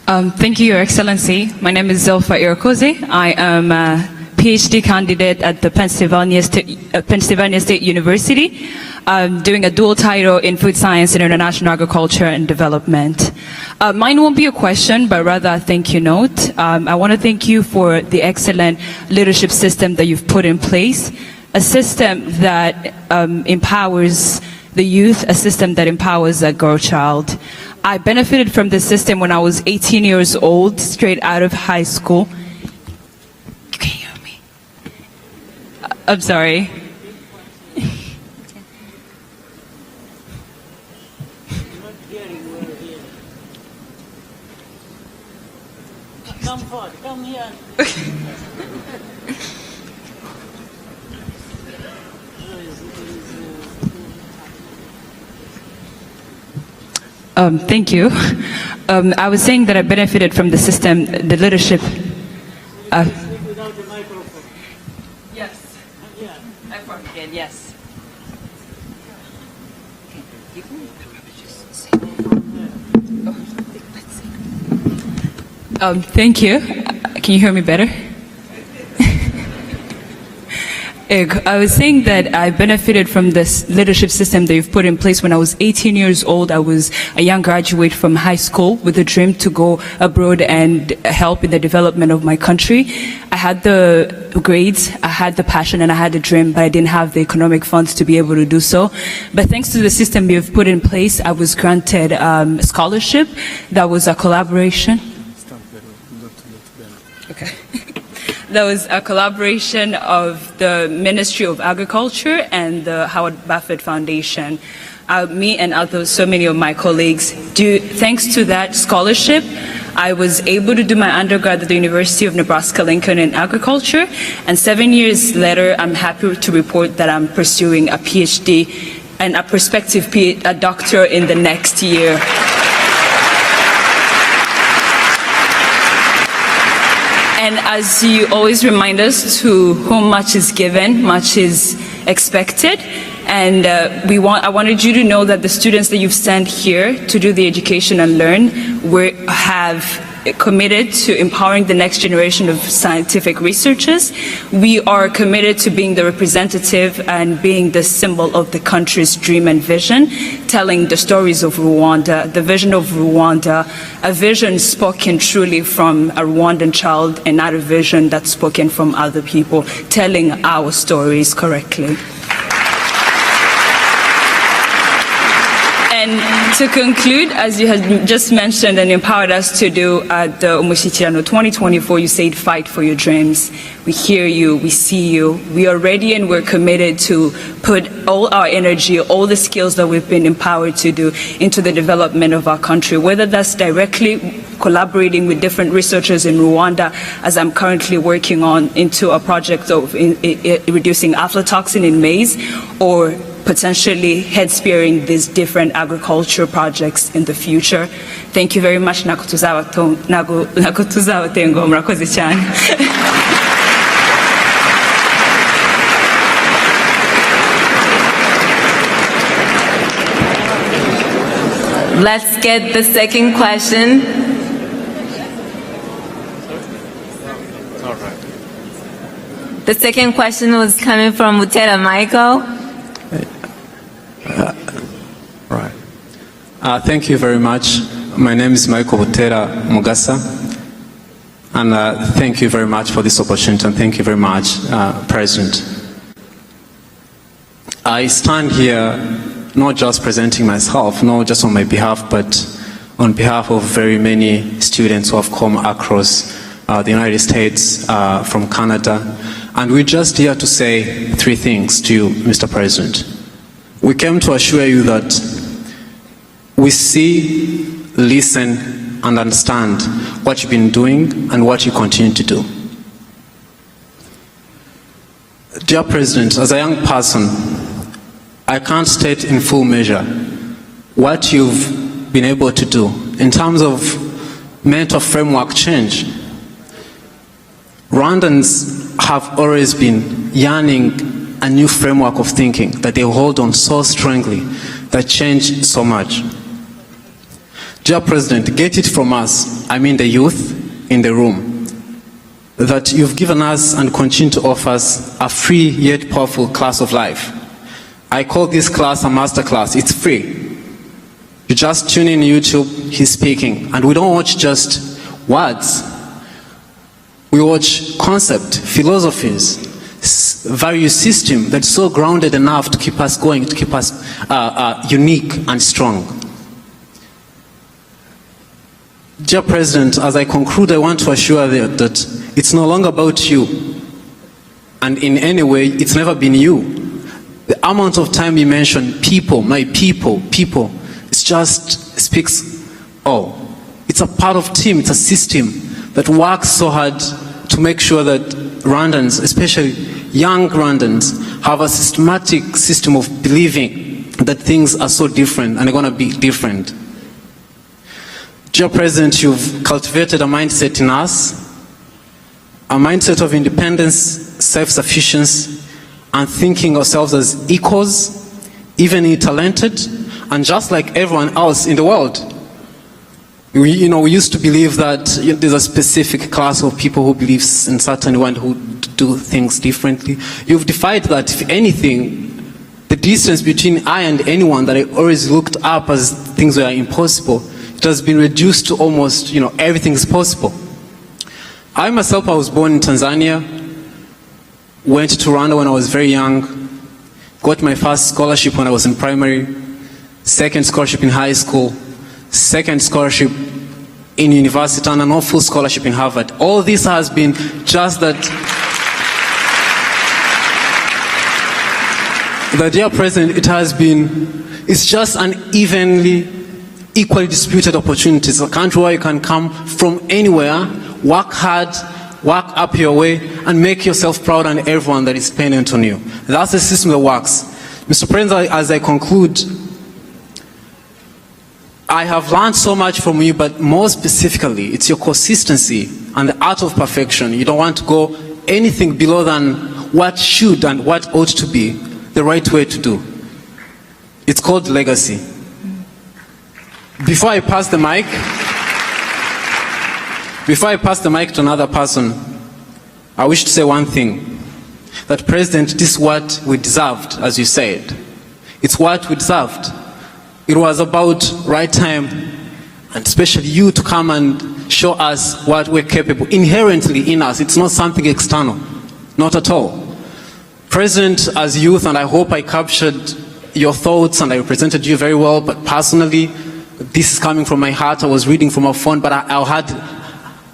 Thank you, Your Excellency. My name is Zilfa Irakoze. I am a PhD candidate at the Pennsylvania State University, doing a dual title in food science and international agriculture and development. Mine won't be a question, but rather a thank you note. I want to thank you for the excellent leadership system that you've put in place, a system that empowers the youth, a system that empowers a girl child. I benefited from this system when I was 18 years old, straight out of high school. You can't hear me. I'm sorry. Come forward, come here. Thank you. I was saying that I benefited from the system, the leadership. Without the microphone. Yes. Yeah. I forget, yes. Thank you. Can you hear me better? I was saying that I benefited from this leadership system that you've put in place. When I was 18 years old, I was a young graduate from high school with a dream to go abroad and help in the development of my country. I had the grades, I had the passion, and I had the dream, but I didn't have the economic funds to be able to do so. But thanks to the system you've put in place, I was granted a scholarship that was a collaboration. Okay. That was a collaboration of the Ministry of Agriculture and the Howard Buffett Foundation. Me and so many of my colleagues, thanks to that scholarship, I was able to do my undergrad at the University of Nebraska-Lincoln in agriculture. And 7 years later, I'm happy to report that I'm pursuing a PhD and a prospective a doctor in the next year. And as you always remind us, to whom much is given, much is expected. And I wanted you to know that the students that you've sent here to do the education and learn have committed to empowering the next generation of scientific researchers. We are committed to being the representative and being the symbol of the country's dream and vision, telling the stories of Rwanda, the vision of Rwanda, a vision spoken truly from a Rwandan child and not a vision that's spoken from other people, telling our stories correctly. And to conclude, as you had just mentioned and empowered us to do at the Umushyikirano 2024, you said fight for your dreams. We hear you, we see you, we are ready and we're committed to put all our energy, all the skills that we've been empowered to do into the development of our country, whether that's directly collaborating with different researchers in Rwanda, as I'm currently working on into a project of reducing aflatoxin in maize, or potentially head-spearing these different agriculture projects in the future. Thank you very much. Nakutuzawatengo, murakoze cyane. Let's get the second question. All right. The second question was coming from Mutera Michael. Right. Thank you very much. My name is Michael Butera Mugasa, and thank you very much for this opportunity, and thank you very much, President. I stand here not just presenting myself, not just on my behalf, but on behalf of very many students who have come across the United States, from Canada, and we're just here to say three things to you, Mr. President. We came to assure you that we see, listen, and understand what you've been doing and what you continue to do. Dear President, as a young person, I can't state in full measure what you've been able to do in terms of mental framework change. Rwandans have always been yearning a new framework of thinking that they hold on so strongly, that changed so much. Dear President, get it from us, I mean the youth in the room, that you've given us and continue to offer us a free yet powerful class of life. I call this class a master class. It's free. You just tune in YouTube, he's speaking, and we don't watch just words. We watch concept, philosophies, value system that's so grounded enough to keep us going, to keep us unique and strong. Dear President, as I conclude, I want to assure you that it's no longer about you, and in any way, it's never been you. The amount of time you mention people, my people, it just speaks, it's a part of team, it's a system that works so hard to make sure that Rwandans, especially young Rwandans, have a systematic system of believing that things are so different and are going to be different. Dear President, you've cultivated a mindset in us, a mindset of independence, self-sufficiency, and thinking ourselves as equals, even talented, and just like everyone else in the world. We used to believe that there's a specific class of people who believes in certain way and who do things differently. You've defied that. If anything, the distance between I and anyone that I always looked up as things were impossible, it has been reduced to almost, everything is possible. I myself, I was born in Tanzania, went to Rwanda when I was very young, got my first scholarship when I was in primary, second scholarship in high school, second scholarship in university, and a full scholarship in Harvard. All this has been just that, dear President, it's just equally distributed opportunities. A country where you can come from anywhere, work hard, work up your way, and make yourself proud and everyone that is dependent on you. That's the system that works. Mr. President, as I conclude, I have learned so much from you, but more specifically, it's your consistency and the art of perfection. You don't want to go anything below than what should and what ought to be the right way to do. It's called legacy. Before I pass the mic to another person, I wish to say one thing. That, President, this is what we deserved, as you said. It's what we deserved. It was about right time, and especially you to come and show us what we're capable, inherently in us. It's not something external, not at all. President, as youth, and I hope I captured your thoughts and I represented you very well, but personally, this is coming from my heart. I was reading from a phone, but I had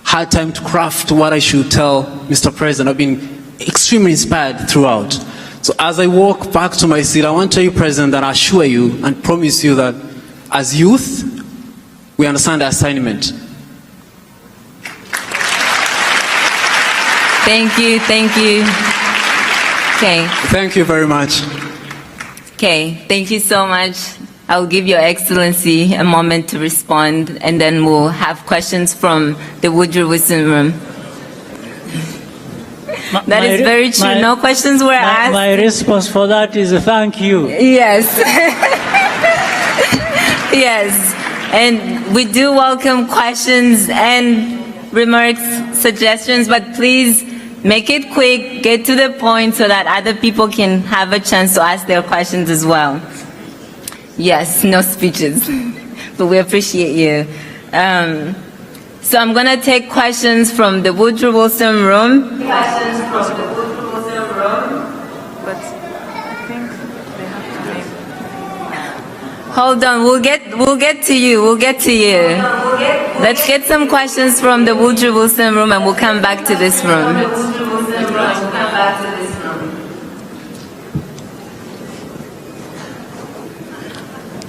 hard time to craft what I should tell Mr. President. I've been extremely inspired throughout. So as I walk back to my seat, I want to tell you, President, that I assure you and promise you that as youth, we understand the assignment. Thank you. Okay. Thank you very much. Okay, thank you so much. I'll give Your Excellency a moment to respond, and then we'll have questions from the Woodrow Wilson room. That is very true. No questions were asked. My response for that is thank you. Yes. Yes. And we do welcome questions and remarks, suggestions, but please make it quick, get to the point so that other people can have a chance to ask their questions as well. Yes, no speeches, but we appreciate you. So I'm going to take questions from the Woodrow Wilson room. But I think they have to make... Hold on, we'll get to you. Let's get some questions from the Woodrow Wilson room, and we'll come back to this room.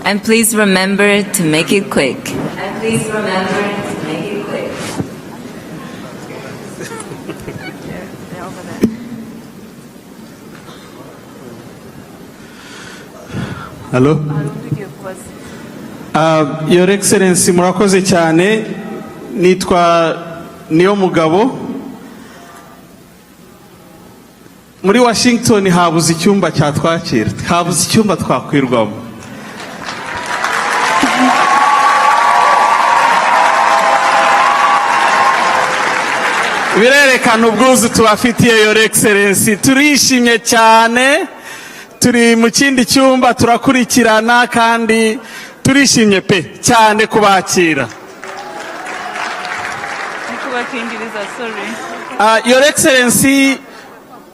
And please remember to make it quick. Hello? Your Excellency, murakoze cyane. Nitwa Niyo Mugabo. Muri Washington habuze icyumba cyatwakira. Habuze icyumba twakwirwamo. birerekana ubwuzu tubafitiye Your Excellency. Turishimye cyane, turi mu kindi cyumba turakurikirana kandi turishimye pe cyane kubakira. Your Excellency,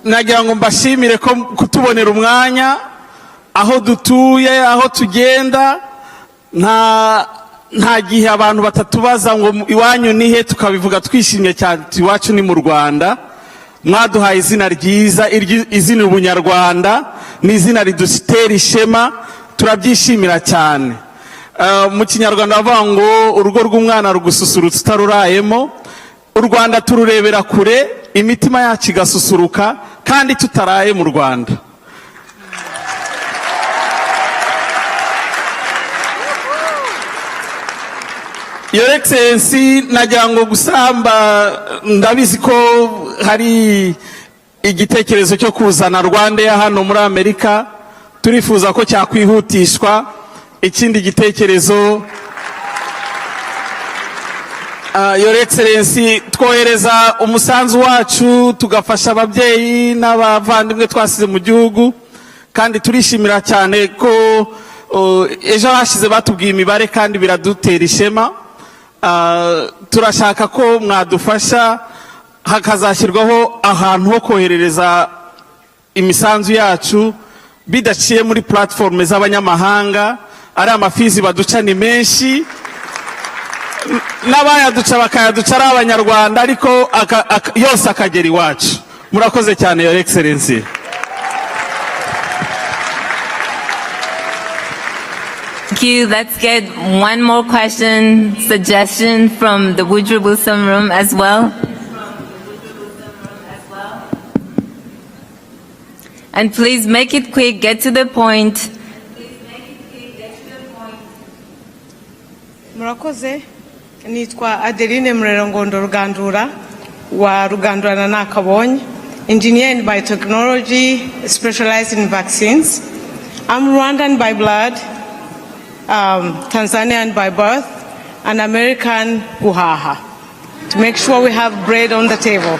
nagira ngo mbashimire ko kutubonera umwanya aho dutuye, aho tugenda. Nta gihe abantu batatubaza ngo iwanyu nihe, tukabivuga twishimye cyane. Iwacu ni mu Rwanda. Mwaduhaye izina ryiza, izina ubunyarwanda ni izina ridutera ishema, turabyishimira cyane. Mu Kinyarwanda bavuga ngo urugo rw'umwana rugususurutsa utarurayemo. U Rwanda tururebera kure, imitima yacu igasusuruka kandi tutaraye mu Rwanda. Your Excellency, nagira ngo gusamba, ndabizi ko hari igitekerezo cyo kuzana Rwanda ya hano muri Amerika, turifuza ko cyakwihutishwa. Ikindi gitekerezo, Your Excellency, twohereza umusanzu wacu tugafasha ababyeyi n'abavandimwe twasize mu gihugu, kandi turishimira cyane ko ejo hashize batubwiye imibare kandi biradutera ishema. Turashaka ko mwadufasha hakazashyirwaho ahantu ho koherereza imisanzu yacu bidaciye muri platform z'abanyamahanga. Ari amafizi baduca ni menshi, n'abayaduca bakayaduca ari abanyarwanda, ariko yose akagera iwacu. Murakoze cyane Your Excellency. Thank you. Let's get one more question, suggestion from the Woodrow Wilson room as well. And please make it quick, get to the point. Murakoze, nitwa Adeline Murerungondo Rugandura wa Rugandura na Nakabonye, engineer in biotechnology, specialized in vaccines. I'm Rwandan by blood, Tanzanian by birth, and American Guhaha, to make sure we have bread on the table.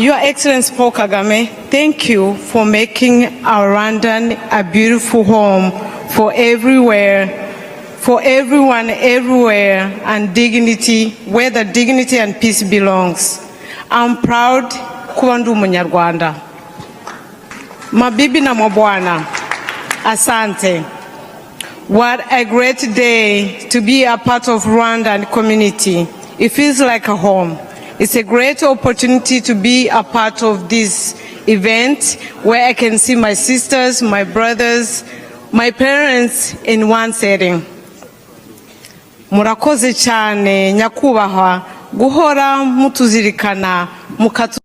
Your Excellency Paul Kagame, thank you for making our Rwandan a beautiful home for everywhere, for everyone everywhere, and dignity, where the dignity and peace belongs. I'm proud kuba ndi Umunyarwanda. Mabibi na mabwana, asante. What a great day to be a part of Rwandan community. It feels like a home. It's a great opportunity to be a part of this event where I can see my sisters, my brothers, my parents in one setting. Murakoze cyane nyakubahwa guhora mutuzirikana mukatu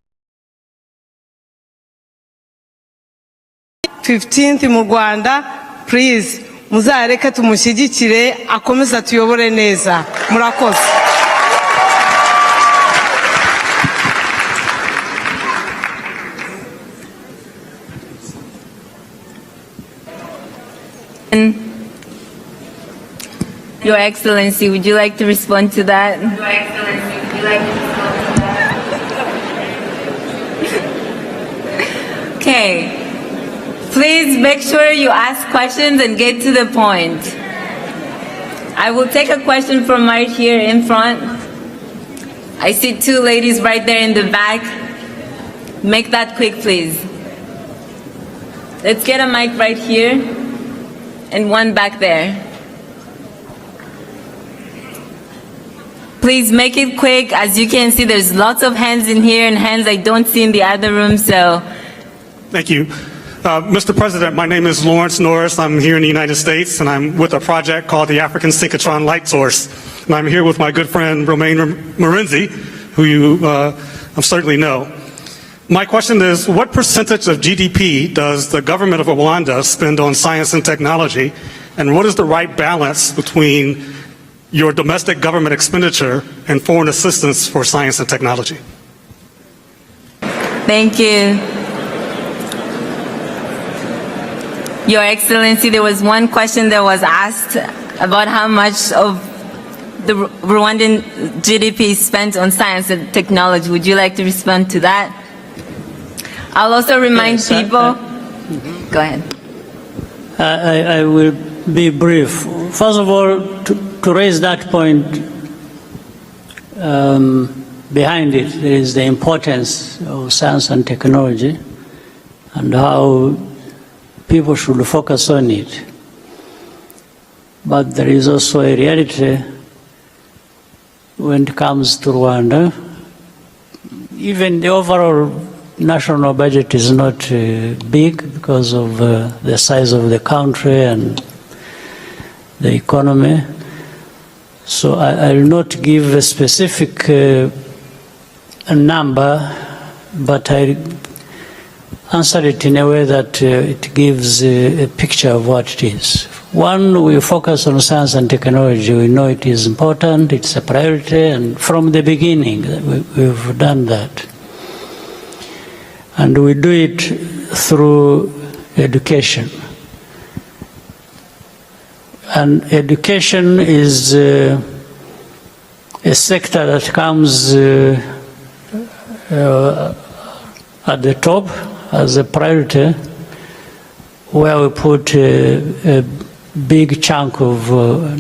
15th mu Rwanda. Please muzareke tumushyigikire akomeza tuyobore neza. Murakoze. Your Excellency, would you like to respond to that? Your Excellency, would you like to respond to that? Okay. Please make sure you ask questions and get to the point. I will take a question from right here in front. I see two ladies right there in the back. Make that quick, please. Let's get a mic right here and one back there. Please make it quick. As you can see, there's lots of hands in here and hands I don't see in the other room, so. Thank you. Mr. President, my name is Lawrence Norris. I'm here in the United States, and I'm with a project called the African Synchrotron Light Source. And I'm here with my good friend, Romain Morenzi, who you certainly know. My question is, what percentage of GDP does the government of Rwanda spend on science and technology, and what is the right balance between your domestic government expenditure and foreign assistance for science and technology? Thank you. Your Excellency, there was one question that was asked about how much of the Rwandan GDP spent on science and technology. Would you like to respond to that? I'll also remind Yes, people. Go ahead. I will be brief. First of all, to raise that point, behind it, there is the importance of science and technology and how people should focus on it. But there is also a reality when it comes to Rwanda. Even the overall national budget is not big because of the size of the country and the economy. So I will not give a specific number, but I answer it in a way that it gives a picture of what it is. One, we focus on science and technology. We know it is important, it's a priority, and from the beginning we've done that. And we do it through education. And education is a sector that comes at the top as a priority, where we put a big chunk of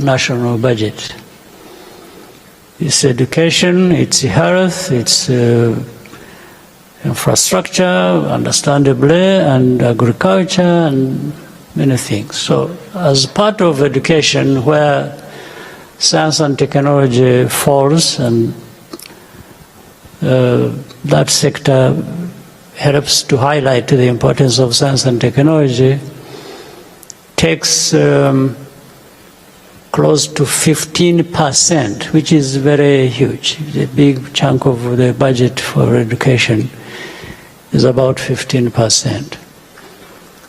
national budget. It's education, it's health, it's infrastructure, understandably, and agriculture, and many things. So as part of education, where science and technology falls, and that sector helps to highlight the importance of science and technology, takes close to 15%, which is very huge. A big chunk of the budget for education is about 15%.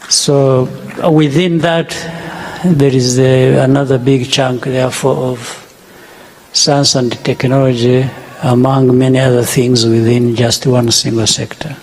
So within that, there is another big chunk, therefore, of science and technology, among many other things within just one single sector.